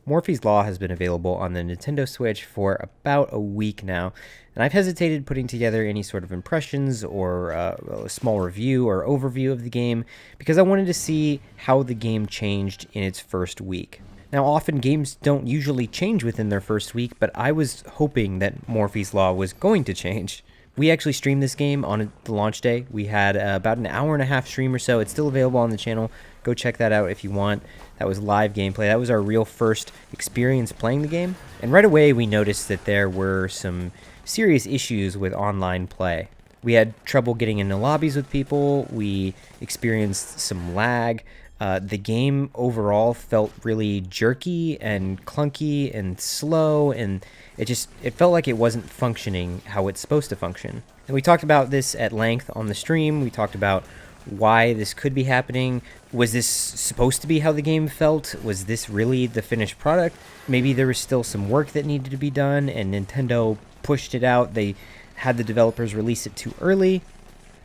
Morphies Law has been available on the Nintendo Switch for about a week now, and I've hesitated putting together any sort of impressions or a small review or overview of the game because I wanted to see how the game changed in its first week. Now, often games don't usually change within their first week, but I was hoping that Morphies Law was going to change. We actually streamed this game on the launch day. We had about an hour and a half stream or so. It's still available on the channel. Go check that out if you want. That was live gameplay. That was our real first experience playing the game. And right away, we noticed that there were some serious issues with online play. We had trouble getting into lobbies with people. We experienced some lag. The game overall felt really jerky and clunky and slow, and it felt like it wasn't functioning how it's supposed to function. And we talked about this at length on the stream. We talked about why this could be happening. Was this supposed to be how the game felt? Was this really the finished product? Maybe there was still some work that needed to be done, and Nintendo pushed it out. They had the developers release it too early.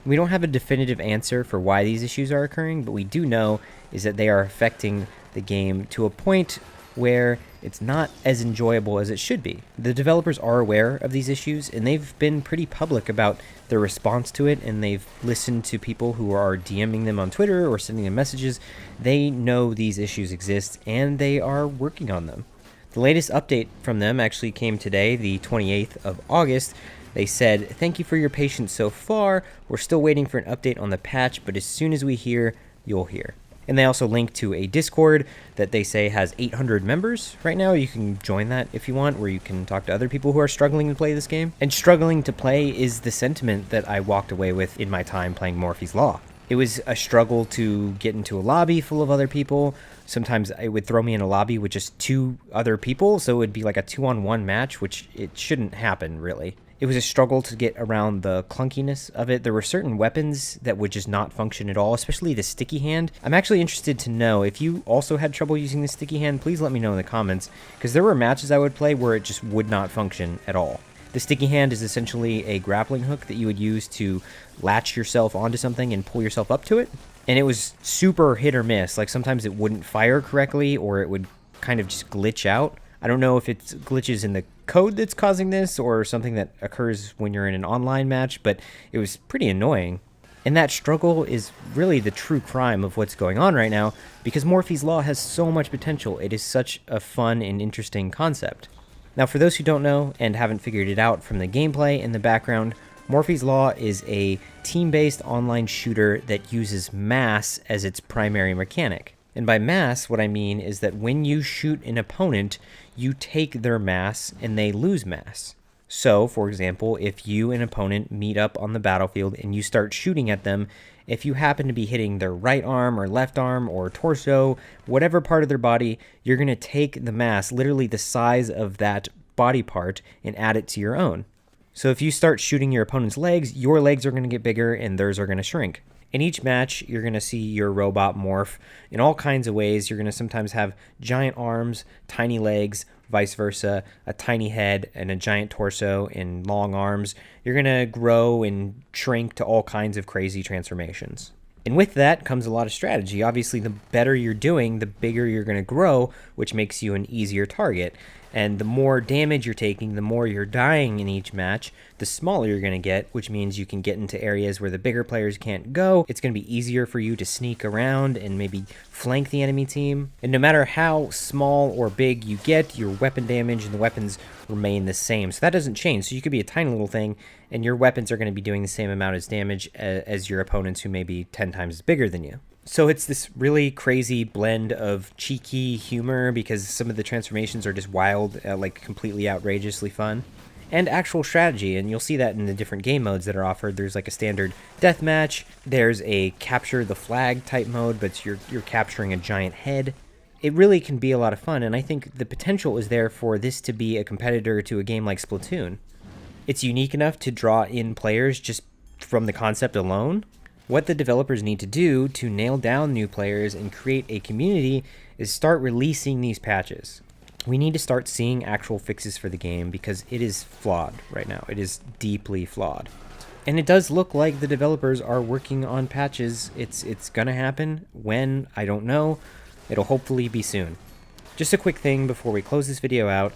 We don't have a definitive answer for why these issues are occurring, but we do know is that they are affecting the game to a point where it's not as enjoyable as it should be. The developers are aware of these issues, and they've been pretty public about their response to it, and they've listened to people who are DMing them on Twitter or sending them messages. They know these issues exist, and they are working on them. The latest update from them actually came today, the 28th of August. They said, "Thank you for your patience so far. We're still waiting for an update on the patch, but as soon as we hear, you'll hear." And they also link to a Discord that they say has 800 members right now. You can join that if you want, where you can talk to other people who are struggling to play this game. And struggling to play is the sentiment that I walked away with in my time playing Morphies Law. It was a struggle to get into a lobby full of other people. Sometimes it would throw me in a lobby with just 2 other people, so it would be like a 2-on-1 match, which it shouldn't happen, really. It was a struggle to get around the clunkiness of it. There were certain weapons that would just not function at all, especially the sticky hand. I'm actually interested to know if you also had trouble using the sticky hand. Please let me know in the comments, because there were matches I would play where it just would not function at all. The sticky hand is essentially a grappling hook that you would use to latch yourself onto something and pull yourself up to it. And it was super hit or miss. Like sometimes it wouldn't fire correctly, or it would kind of just glitch out. I don't know if it's glitches in the code that's causing this or something that occurs when you're in an online match, but it was pretty annoying. And that struggle is really the true crime of what's going on right now, because Morphies Law has so much potential. It is such a fun and interesting concept. Now, for those who don't know and haven't figured it out from the gameplay in the background, Morphies Law is a team-based online shooter that uses mass as its primary mechanic. And by mass, what I mean is that when you shoot an opponent, you take their mass and they lose mass. So, for example, if you and an opponent meet up on the battlefield and you start shooting at them, if you happen to be hitting their right arm or left arm or torso, whatever part of their body, you're going to take the mass, literally the size of that body part, and add it to your own. So if you start shooting your opponent's legs, your legs are going to get bigger and theirs are going to shrink. In each match, you're going to see your robot morph in all kinds of ways. You're going to sometimes have giant arms, tiny legs, vice versa, a tiny head and a giant torso and long arms. You're going to grow and shrink to all kinds of crazy transformations. And with that comes a lot of strategy. Obviously, the better you're doing, the bigger you're going to grow, which makes you an easier target. And the more damage you're taking, the more you're dying in each match, the smaller you're going to get, which means you can get into areas where the bigger players can't go. It's going to be easier for you to sneak around and maybe flank the enemy team. And no matter how small or big you get, your weapon damage and the weapons remain the same. So that doesn't change. So you could be a tiny little thing, and your weapons are going to be doing the same amount of damage as your opponents who may be 10 times bigger than you. So it's this really crazy blend of cheeky humor, because some of the transformations are just wild, like completely outrageously fun, and actual strategy. And you'll see that in the different game modes that are offered. There's like a standard deathmatch. There's a capture the flag type mode, but you're capturing a giant head. It really can be a lot of fun, and I think the potential is there for this to be a competitor to a game like Splatoon. It's unique enough to draw in players just from the concept alone. What the developers need to do to nail down new players and create a community is start releasing these patches. We need to start seeing actual fixes for the game, because it is flawed right now. It is deeply flawed. And it does look like the developers are working on patches. It's gonna happen. When, I don't know. It'll hopefully be soon. Just a quick thing before we close this video out.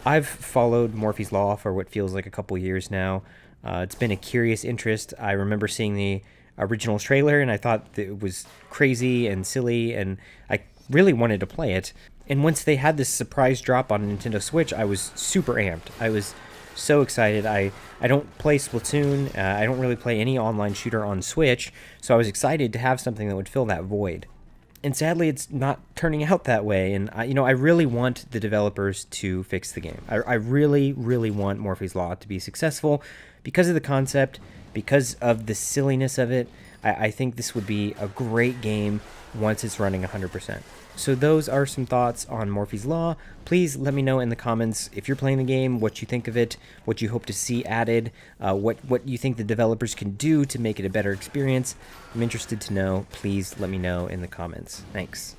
I've followed Morphies Law for what feels like a couple years now. It's been a curious interest. I remember seeing the original trailer and I thought that it was crazy and silly, and I really wanted to play it. And once they had this surprise drop on Nintendo Switch, I was super amped. I was so excited. I don't play Splatoon. I don't really play any online shooter on Switch, so I was excited to have something that would fill that void. And sadly, it's not turning out that way. And I really want the developers to fix the game. I really, really want Morphies Law to be successful because of the concept, because of the silliness of it. I think this would be a great game once it's running 100%. So those are some thoughts on Morphies Law. Please let me know in the comments if you're playing the game, what you think of it, what you hope to see added, what you think the developers can do to make it a better experience. I'm interested to know. Please let me know in the comments. Thanks.